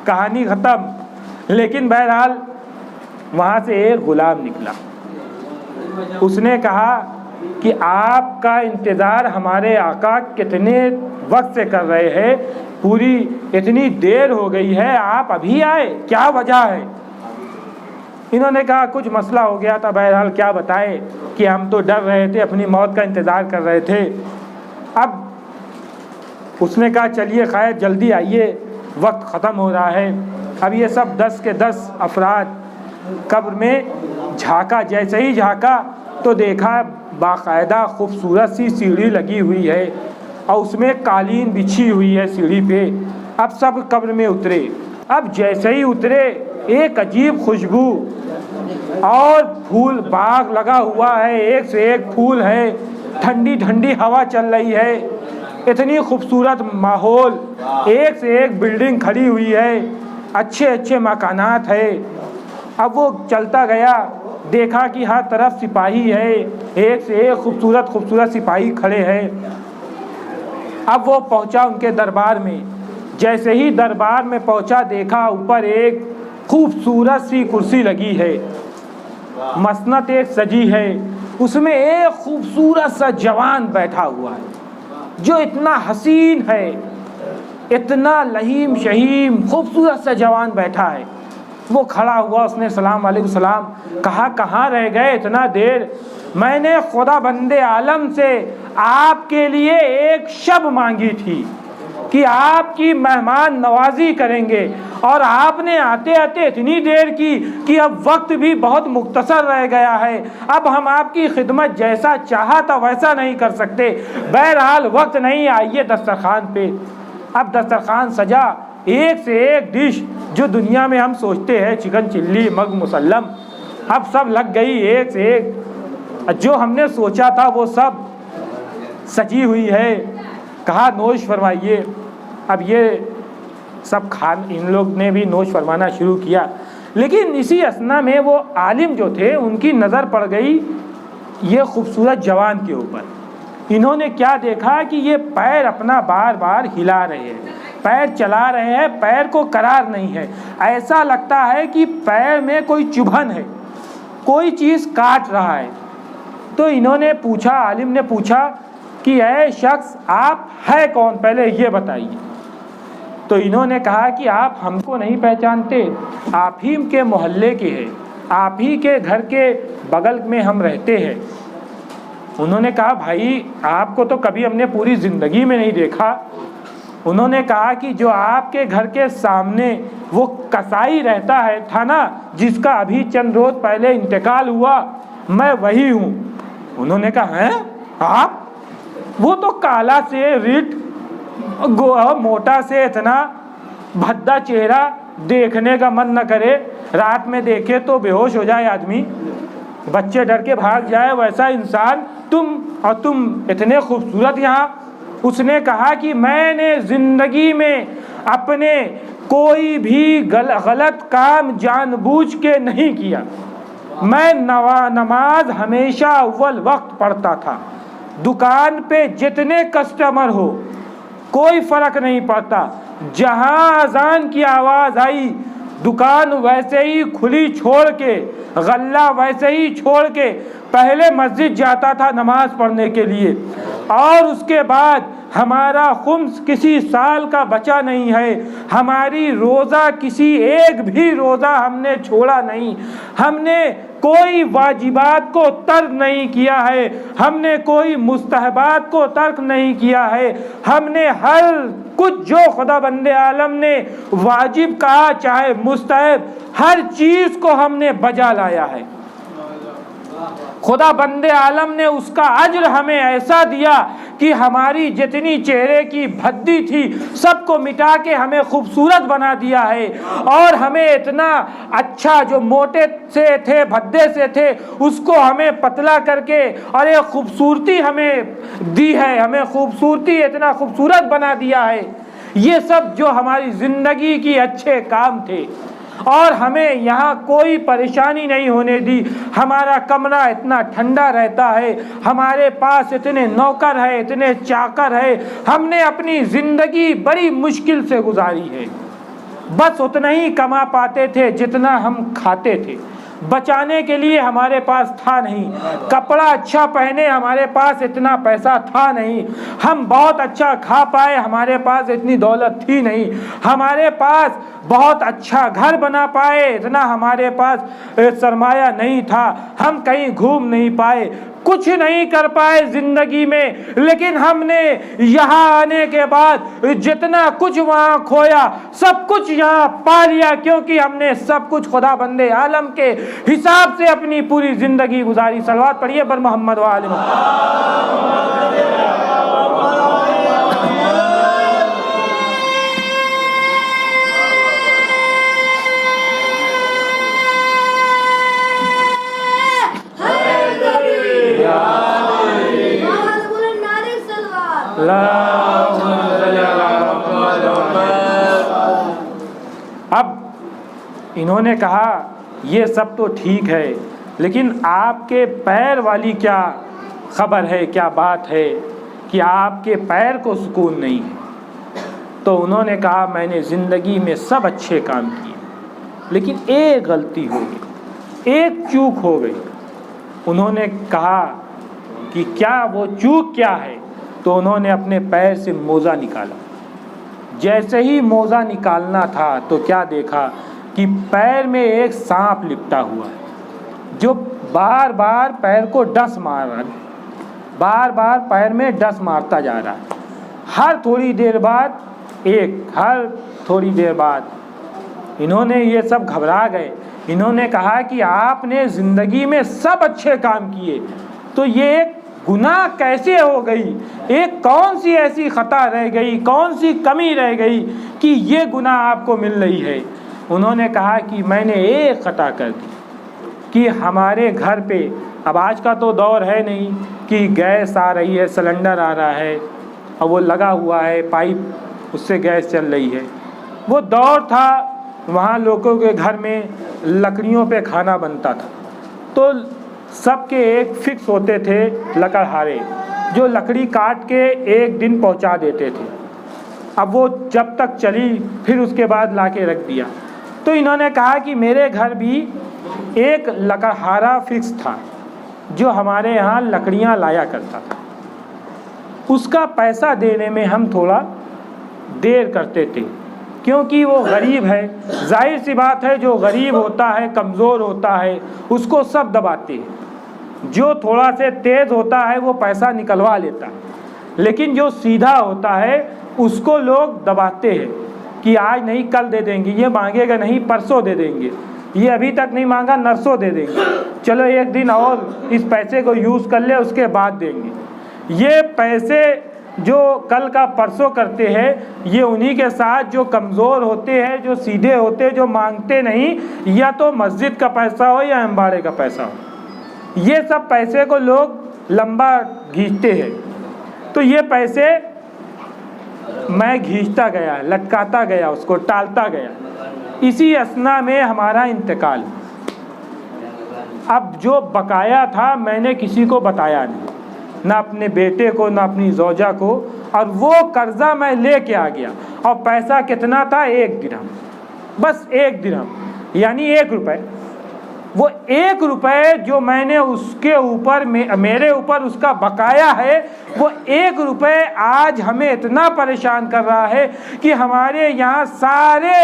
कहानी ख़त्म। लेकिन बहरहाल वहाँ से एक ग़ुलाम निकला, उसने कहा कि आपका इंतज़ार हमारे आका कितने वक्त से कर रहे हैं, पूरी इतनी देर हो गई है, आप अभी आए, क्या वजह है? इन्होंने कहा कुछ मसला हो गया था, बहरहाल क्या बताएं कि हम तो डर रहे थे, अपनी मौत का इंतज़ार कर रहे थे। अब उसने कहा चलिए खैर जल्दी आइए, वक्त ख़त्म हो रहा है। अब ये सब 10 के 10 अफराद कब्र में झांका, जैसे ही झांका तो देखा बाकायदा खूबसूरत सी सीढ़ी लगी हुई है और उसमें कालीन बिछी हुई है सीढ़ी पे। अब सब कब्र में उतरे। अब जैसे ही उतरे एक अजीब खुशबू और फूल बाग लगा हुआ है, एक से एक फूल है, ठंडी ठंडी हवा चल रही है, इतनी खूबसूरत माहौल, एक से एक बिल्डिंग खड़ी हुई है, अच्छे अच्छे मकानात है। अब वो चलता गया, देखा कि हर तरफ सिपाही है, एक से एक खूबसूरत सिपाही खड़े हैं। अब वो पहुंचा उनके दरबार में। जैसे ही दरबार में पहुंचा देखा ऊपर एक खूबसूरत सी कुर्सी लगी है, मसनद एक सजी है, उसमें एक खूबसूरत सा जवान बैठा हुआ है जो इतना हसीन है, इतना लहीम शहीम खूबसूरत सा जवान बैठा है। वो खड़ा हुआ, उसने सलाम वालेकुम सलाम कहा, कहाँ रह गए इतना देर? मैंने खुदा बंदे आलम से आपके लिए एक शब मांगी थी कि आपकी मेहमान नवाजी करेंगे, और आपने आते आते इतनी देर की कि अब वक्त भी बहुत मुख्तसर रह गया है, अब हम आपकी खिदमत जैसा चाहा था वैसा नहीं कर सकते। बहरहाल वक्त नहीं, आइए दस्तरखान पे। अब दस्तरखान सजा, एक से एक डिश जो दुनिया में हम सोचते हैं, चिकन चिल्ली, मग मुसल्लम, अब सब लग गई एक से एक। जो हमने सोचा था वो सब सजी हुई है। कहा नोश फरमाइए। अब ये सब खान, इन लोग ने भी नोश फरमाना शुरू किया। लेकिन इसी असना में वो आलिम जो थे उनकी नज़र पड़ गई ये खूबसूरत जवान के ऊपर। इन्होंने क्या देखा कि ये पैर अपना बार बार हिला रहे हैं, पैर चला रहे हैं, पैर को करार नहीं है, ऐसा लगता है कि पैर में कोई चुभन है, कोई चीज़ काट रहा है। तो इन्होंने पूछा, आलिम ने पूछा कि ऐ शख्स आप है कौन, पहले ये बताइए। तो इन्होंने कहा कि आप हमको नहीं पहचानते, आप ही के मोहल्ले के हैं, आप ही के घर के बगल में हम रहते हैं। उन्होंने कहा भाई आपको तो कभी हमने पूरी ज़िंदगी में नहीं देखा। उन्होंने कहा कि जो आपके घर के सामने वो कसाई रहता है था ना, जिसका अभी चंद रोज़ पहले इंतकाल हुआ, मैं वही हूँ। उन्होंने कहा हैं आप? वो तो काला से रिट, मोटा से, इतना भद्दा चेहरा, देखने का मन न करे, रात में देखे तो बेहोश हो जाए आदमी, बच्चे डर के भाग जाए, वैसा इंसान तुम इतने खूबसूरत यहाँ। उसने कहा कि मैंने ज़िंदगी में अपने कोई भी गलत काम जानबूझ के नहीं किया। मैं नमाज हमेशा अव्वल वक्त पढ़ता था, दुकान पे जितने कस्टमर हो कोई फ़र्क नहीं पड़ता, जहाँ अजान की आवाज़ आई दुकान वैसे ही खुली छोड़ के, गल्ला वैसे ही छोड़ के पहले मस्जिद जाता था नमाज पढ़ने के लिए, और उसके बाद हमारा खुम्स किसी साल का बचा नहीं है, हमारी रोज़ा किसी एक भी रोज़ा हमने छोड़ा नहीं, हमने कोई वाजिबात को तर्क नहीं किया है, हमने कोई मुस्तहबात को तर्क नहीं किया है, हमने हर कुछ जो खुदा बंदे आलम ने वाजिब कहा चाहे मुस्तहब, हर चीज़ को हमने बजा लाया है। खुदा बंदे आलम ने उसका अज्र हमें ऐसा दिया कि हमारी जितनी चेहरे की भद्दी थी सबको मिटा के हमें खूबसूरत बना दिया है। और हमें इतना अच्छा, जो मोटे से थे, भद्दे से थे, उसको हमें पतला करके और एक खूबसूरती हमें दी है, हमें खूबसूरती इतना खूबसूरत बना दिया है। ये सब जो हमारी ज़िंदगी की अच्छे काम थे, और हमें यहाँ कोई परेशानी नहीं होने दी। हमारा कमरा इतना ठंडा रहता है, हमारे पास इतने नौकर है, इतने चाकर है। हमने अपनी ज़िंदगी बड़ी मुश्किल से गुजारी है। बस उतना ही कमा पाते थे जितना हम खाते थे। बचाने के लिए हमारे पास था नहीं। कपड़ा अच्छा पहने, हमारे पास इतना पैसा था नहीं। हम बहुत अच्छा खा पाए, हमारे पास इतनी दौलत थी नहीं। हमारे पास बहुत अच्छा घर बना पाए, इतना हमारे पास सरमाया नहीं था। हम कहीं घूम नहीं पाए, कुछ नहीं कर पाए ज़िंदगी में। लेकिन हमने यहाँ आने के बाद जितना कुछ वहाँ खोया, सब कुछ यहाँ पा लिया, क्योंकि हमने सब कुछ खुदा बंदे आलम के हिसाब से अपनी पूरी ज़िंदगी गुजारी। सलवात पढ़िए बर मोहम्मद व आले मोहम्मद। अब इन्होंने कहा ये सब तो ठीक है, लेकिन आपके पैर वाली क्या खबर है, क्या बात है कि आपके पैर को सुकून नहीं है? तो उन्होंने कहा मैंने ज़िंदगी में सब अच्छे काम किए, लेकिन एक गलती हो गई, एक चूक हो गई। उन्होंने कहा कि क्या वो चूक क्या है? तो उन्होंने अपने पैर से मोज़ा निकाला। जैसे ही मोज़ा निकालना था तो क्या देखा कि पैर में एक सांप लिपटा हुआ है, जो बार बार पैर को डस मार रहा है, बार बार पैर में डस मारता जा रहा है। हर थोड़ी देर बाद हर थोड़ी देर बाद इन्होंने ये सब घबरा गए। इन्होंने कहा कि आपने ज़िंदगी में सब अच्छे काम किए, तो ये एक गुनाह कैसे हो गई? एक कौन सी ऐसी खता रह गई, कौन सी कमी रह गई कि ये गुनाह आपको मिल रही है? उन्होंने कहा कि मैंने एक खता कर दी कि हमारे घर पे, अब आज का तो दौर है नहीं कि गैस आ रही है, सिलेंडर आ रहा है और वो लगा हुआ है पाइप, उससे गैस चल रही है। वो दौर था वहाँ लोगों के घर में लकड़ियों पे खाना बनता था, तो सबके एक फिक्स होते थे लकड़हारे, जो लकड़ी काट के एक दिन पहुंचा देते थे। अब वो जब तक चली, फिर उसके बाद लाके रख दिया। तो इन्होंने कहा कि मेरे घर भी एक लकड़हारा फिक्स था, जो हमारे यहाँ लकड़ियाँ लाया करता था। उसका पैसा देने में हम थोड़ा देर करते थे, क्योंकि वो गरीब है। जाहिर सी बात है, जो गरीब होता है, कमज़ोर होता है, उसको सब दबाते हैं। जो थोड़ा से तेज़ होता है वो पैसा निकलवा लेता है, लेकिन जो सीधा होता है उसको लोग दबाते हैं कि आज नहीं कल दे देंगे, ये मांगेगा नहीं परसों दे देंगे, ये अभी तक नहीं मांगा नरसों दे देंगे, चलो एक दिन और इस पैसे को यूज़ कर ले उसके बाद देंगे। ये पैसे जो कल का परसों करते हैं, ये उन्हीं के साथ जो कमज़ोर होते हैं, जो सीधे होते हैं, जो मांगते नहीं, या तो मस्जिद का पैसा हो या अम्बाड़े का पैसा हो, ये सब पैसे को लोग लंबा खींचते हैं। तो ये पैसे मैं खींचता गया, लटकाता गया, उसको टालता गया। इसी असना में हमारा इंतकाल। अब जो बकाया था मैंने किसी को बताया नहीं, ना अपने बेटे को, ना अपनी ज़ौजा को, और वो कर्ज़ा मैं लेके आ गया। और पैसा कितना था? 1 दिरहम, बस 1 दिरहम यानी 1 रुपये। वो 1 रुपये जो मैंने उसके ऊपर मेरे ऊपर उसका बकाया है, वो 1 रुपये आज हमें इतना परेशान कर रहा है कि हमारे यहाँ सारे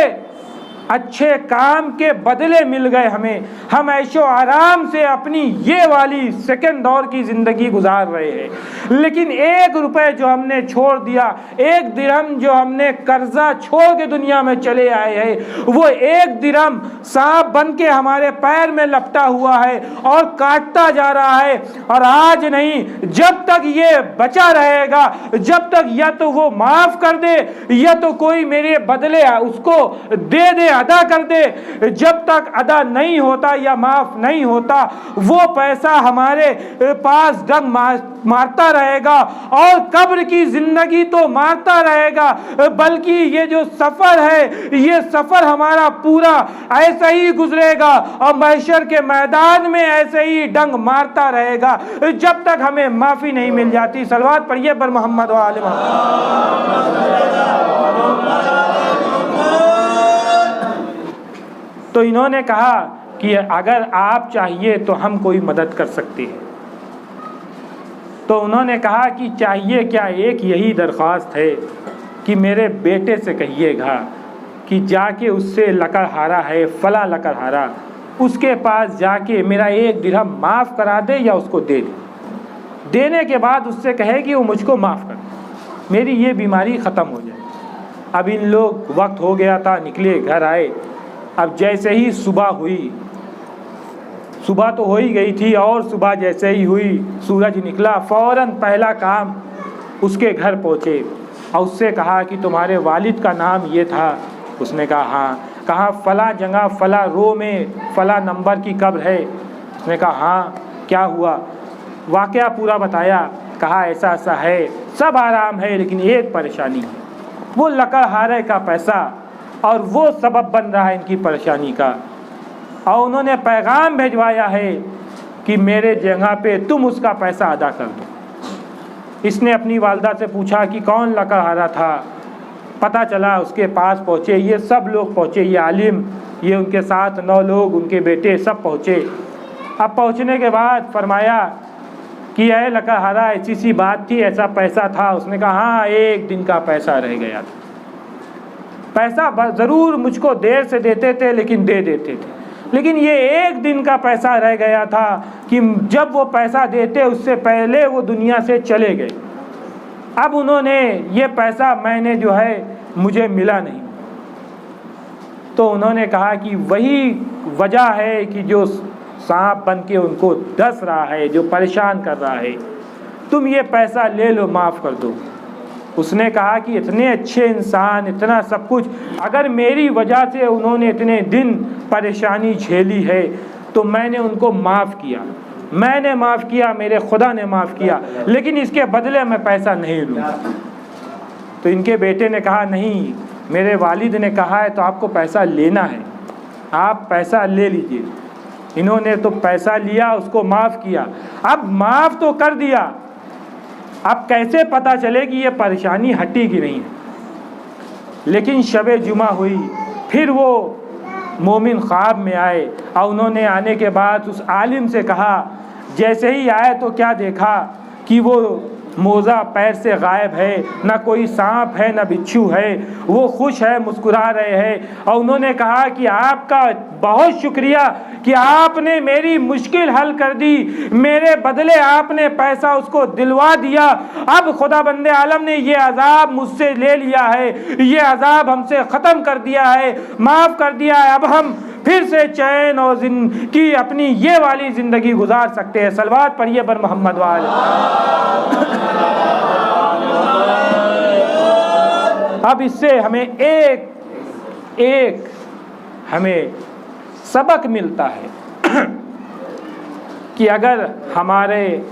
अच्छे काम के बदले मिल गए हमें, हम ऐशो आराम से अपनी ये वाली सेकंड दौर की ज़िंदगी गुजार रहे हैं। लेकिन 1 रुपए जो हमने छोड़ दिया, 1 दिरहम जो हमने कर्जा छोड़ के दुनिया में चले आए हैं, वो 1 दिरहम सांप बन के हमारे पैर में लपटा हुआ है और काटता जा रहा है। और आज नहीं, जब तक ये बचा रहेगा, जब तक या तो वो माफ कर दे या तो कोई मेरे बदले उसको दे दे, अदा कर दे, जब तक अदा नहीं होता या माफ नहीं होता, वो पैसा हमारे पास डंग मारता रहेगा और कब्र की जिंदगी तो मारता रहेगा, बल्कि ये जो सफर है, ये सफर हमारा पूरा ऐसे ही गुजरेगा और महशर के मैदान में ऐसे ही डंग मारता रहेगा जब तक हमें माफी नहीं मिल जाती। सलवात पढ़िए बर मोहम्मद व आले मोहम्मद। तो इन्होंने कहा कि अगर आप चाहिए तो हम कोई मदद कर सकते हैं। तो उन्होंने कहा कि चाहिए क्या, एक यही दरख्वास्त है कि मेरे बेटे से कहिएगा कि जाके उससे लकड़हारा है, फला लकड़हारा, उसके पास जाके मेरा 1 दिरहम माफ़ करा दे या उसको दे दे। देने के बाद उससे कहे कि वो मुझको माफ़ कर, मेरी ये बीमारी ख़त्म हो जाए। अब इन लोग, वक्त हो गया था, निकले, घर आए। अब जैसे ही सुबह हुई, सुबह तो हो ही गई थी, और सुबह जैसे ही हुई, सूरज निकला, फ़ौरन पहला काम उसके घर पहुँचे और उससे कहा कि तुम्हारे वालिद का नाम ये था। उसने कहा हाँ। कहा फ़ला जगह फ़ला रो में फ़ला नंबर की कब्र है। उसने कहा हाँ। क्या हुआ? वाक़या पूरा बताया। कहा ऐसा ऐसा है, सब आराम है, लेकिन एक परेशानी है, वो लकड़हारे का पैसा, और वो सबब बन रहा है इनकी परेशानी का। और उन्होंने पैगाम भिजवाया है कि मेरे जगह पे तुम उसका पैसा अदा कर दो। इसने अपनी वालदा से पूछा कि कौन लकड़हारा था। पता चला, उसके पास पहुँचे, ये सब लोग पहुँचे, ये आलिम, ये उनके साथ 9 लोग, उनके बेटे, सब पहुँचे। अब पहुँचने के बाद फरमाया कि ऐ लकड़हारा, ऐसी सी बात थी, ऐसा पैसा था। उसने कहा हाँ, 1 दिन का पैसा रह गया था। पैसा ज़रूर मुझको देर से देते थे, लेकिन दे देते थे, लेकिन ये 1 दिन का पैसा रह गया था कि जब वो पैसा देते उससे पहले वो दुनिया से चले गए। अब उन्होंने ये पैसा, मैंने जो है, मुझे मिला नहीं। तो उन्होंने कहा कि वही वजह है कि जो सांप बन के उनको डस रहा है, जो परेशान कर रहा है, तुम ये पैसा ले लो, माफ़ कर दो। उसने कहा कि इतने अच्छे इंसान, इतना सब कुछ, अगर मेरी वजह से उन्होंने इतने दिन परेशानी झेली है तो मैंने उनको माफ़ किया, मैंने माफ़ किया, मेरे खुदा ने माफ़ किया, लेकिन इसके बदले मैं पैसा नहीं लूँगा। तो इनके बेटे ने कहा नहीं, मेरे वालिद ने कहा है तो आपको पैसा लेना है, आप पैसा ले लीजिए। इन्होंने तो पैसा लिया, उसको माफ़ किया। अब माफ़ तो कर दिया, अब कैसे पता चले कि ये परेशानी हटी कि नहीं है। लेकिन शब जुमा हुई, फिर वो मोमिन ख्वाब में आए और उन्होंने आने के बाद उस आलिम से कहा, जैसे ही आए तो क्या देखा कि वो मोज़ा पैर से गायब है, ना कोई सांप है, ना बिच्छू है, वो खुश है, मुस्कुरा रहे हैं। और उन्होंने कहा कि आपका बहुत शुक्रिया कि आपने मेरी मुश्किल हल कर दी, मेरे बदले आपने पैसा उसको दिलवा दिया। अब खुदा बंदे आलम ने ये अजाब मुझसे ले लिया है, ये अजाब हमसे ख़त्म कर दिया है, माफ़ कर दिया है। अब हम फिर से चैन और की अपनी ये वाली ज़िंदगी गुजार सकते हैं। सलवात पढ़िए बर मोहम्मद वाले। अब इससे हमें एक हमें सबक मिलता है कि अगर हमारे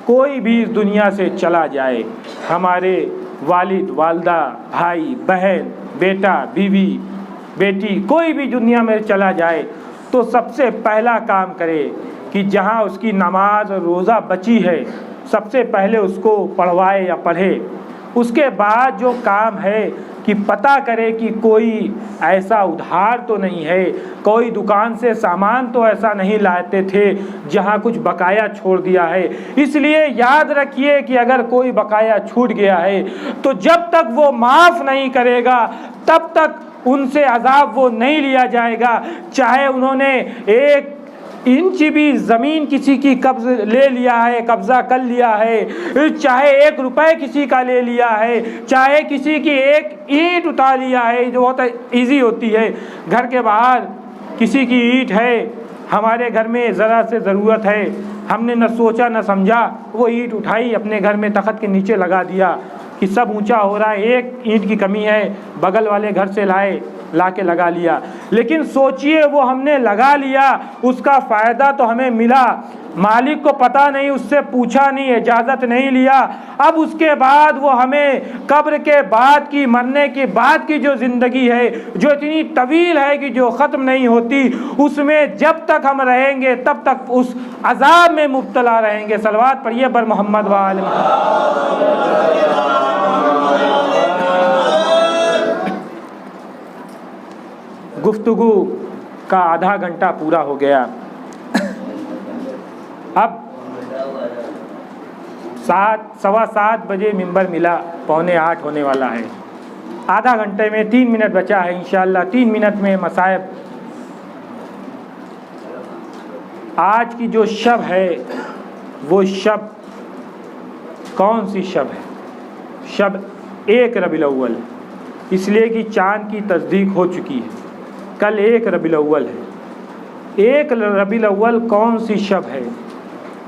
कोई भी इस दुनिया से चला जाए, हमारे वालिद, वालदा, भाई, बहन, बेटा, बीवी, बेटी, कोई भी दुनिया में चला जाए, तो सबसे पहला काम करे कि जहाँ उसकी नमाज और रोज़ा बची है, सबसे पहले उसको पढ़वाए या पढ़े। उसके बाद जो काम है कि पता करे कि कोई ऐसा उधार तो नहीं है, कोई दुकान से सामान तो ऐसा नहीं लाते थे जहाँ कुछ बकाया छोड़ दिया है। इसलिए याद रखिए कि अगर कोई बकाया छूट गया है तो जब तक वो माफ़ नहीं करेगा तब तक उनसे अजाब वो नहीं लिया जाएगा, चाहे उन्होंने 1 इंच भी ज़मीन किसी की कब्ज़ा कर लिया है, चाहे 1 रुपये किसी का ले लिया है, चाहे किसी की 1 ईंट उठा लिया है, जो बहुत ईजी होती है। घर के बाहर किसी की ईंट है, हमारे घर में ज़रा से ज़रूरत है, हमने न सोचा न समझा, वो ईंट उठाई अपने घर में तख्त के नीचे लगा दिया कि सब ऊंचा हो रहा है, 1 ईंट की कमी है, बगल वाले घर से ला के लगा लिया। लेकिन सोचिए वो हमने लगा लिया, उसका फ़ायदा तो हमें मिला, मालिक को पता नहीं, उससे पूछा नहीं, इजाज़त नहीं लिया। अब उसके बाद वो हमें कब्र के बाद की, मरने के बाद की जो ज़िंदगी है, जो इतनी तवील है कि जो ख़त्म नहीं होती, उसमें जब तक हम रहेंगे तब तक उस अज़ाब में मुब्तला रहेंगे। सलवात पढ़िए बर मोहम्मद व आले मोहम्मद। गुफ्तगू का आधा घंटा पूरा हो गया। अब 7, 7:15 बजे मिंबर मिला, 7:45 होने वाला है। आधा घंटे में 3 मिनट बचा है, इंशाअल्लाह 3 मिनट में मसाइब। आज की जो शब है वो शब कौन सी शब है? शब 1 रबीउल अव्वल, इसलिए कि चाँद की तस्दीक हो चुकी है। कल 1 रबीउल अव्वल है। 1 रबीउल अव्वल कौन सी शब है?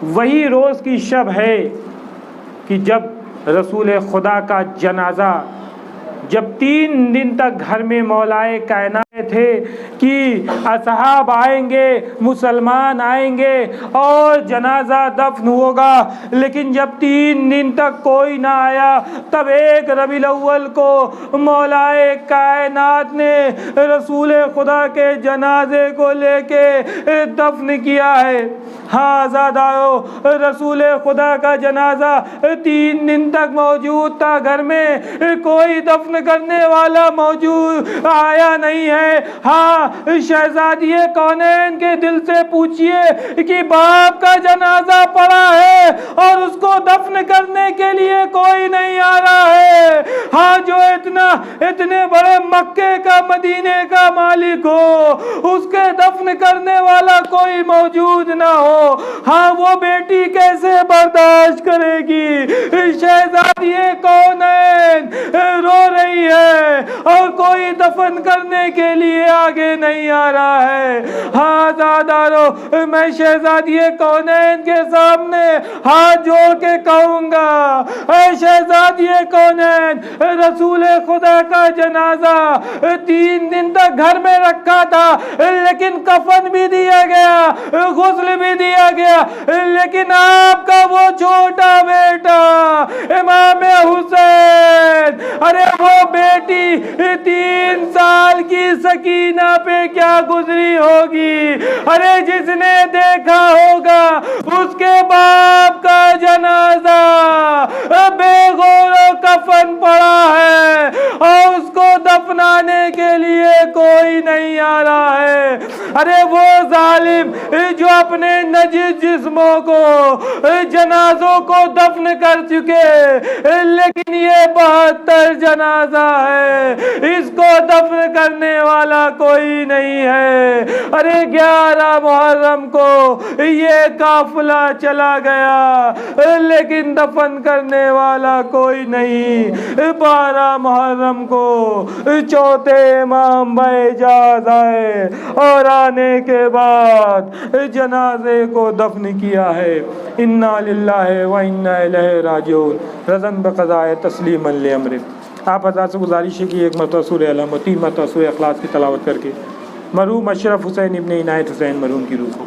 वही रोज़ की शब है कि जब रसूल खुदा का जनाज़ा, जब 3 दिन तक घर में मौलाए कायनात थे कि असहाब आएंगे, मुसलमान आएंगे और जनाजा दफन होगा, लेकिन जब 3 दिन तक कोई ना आया, तब 1 रबीउल अव्वल को मौलाए कायनात ने रसूल खुदा के जनाजे को लेके दफन किया है। हाँ आज़ादारो, रसूल खुदा का जनाजा 3 दिन तक मौजूद था घर में, कोई दफन करने वाला मौजूद आया नहीं है। हाँ, शहजादिए कौनैन के दिल से पूछिए कि बाप का जनाजा पड़ा है और उसको दफन करने के लिए कोई नहीं आ रहा है। हाँ, जो इतने बड़े मक्के का, मदीने का मालिक हो, उसके दफन करने वाला कोई मौजूद ना हो, हाँ वो बेटी कैसे बर्दाश्त करेगी? शहजादिए कौनैन रो रही है और कोई दफन करने के लिए आगे नहीं आ रहा है। हाँ आज़ादारो, मैं शहजादिए कौनैन के सामने हाथ जोड़ के कहूँगा, शहजादिए कौनैन, रसूल खुदा का जनाजा 3 दिन तक घर में रखा था, लेकिन कफन भी दिया गया, गुस्ल भी दिया गया, लेकिन आपका वो छोटा बेटा इमाम हुसैन, अरे वो बेटी 3 साल की सकीना पे क्या गुजरी होगी? अरे जिसने देखा होगा उसके बाप का जनाजा बेगौरो कफन पड़ा है और उसको दफनाने के लिए कोई नहीं आ रहा है। अरे वो जालिम जो अपने नजीज जिस्मों को, जनाजों को दफन कर चुके, लेकिन ये 72 जनाजा है, इसको दफन करने वाला कोई नहीं है। अरे 11 मुहर्रम को ये काफिला चला गया, लेकिन दफन करने वाला कोई नहीं। 12 मुहर्रम को चौथे इमाम बैजाज आए और आने के बाद जनाजे को दफन किया है। इन्ना लिल्लाहि व इन्ना इलैहि राजिऊन। रज़न बक़ज़ाए तस्लीमन लिअम्रिन। आप हज़रात से गुजारिश है कि 1 मरतबा सूरह अलम और 3 मरतबा सूरह इखलास की तलावत करके मरहूम अशरफ हुसैन इब्न इनायत हुसैन मरहूम की रूह को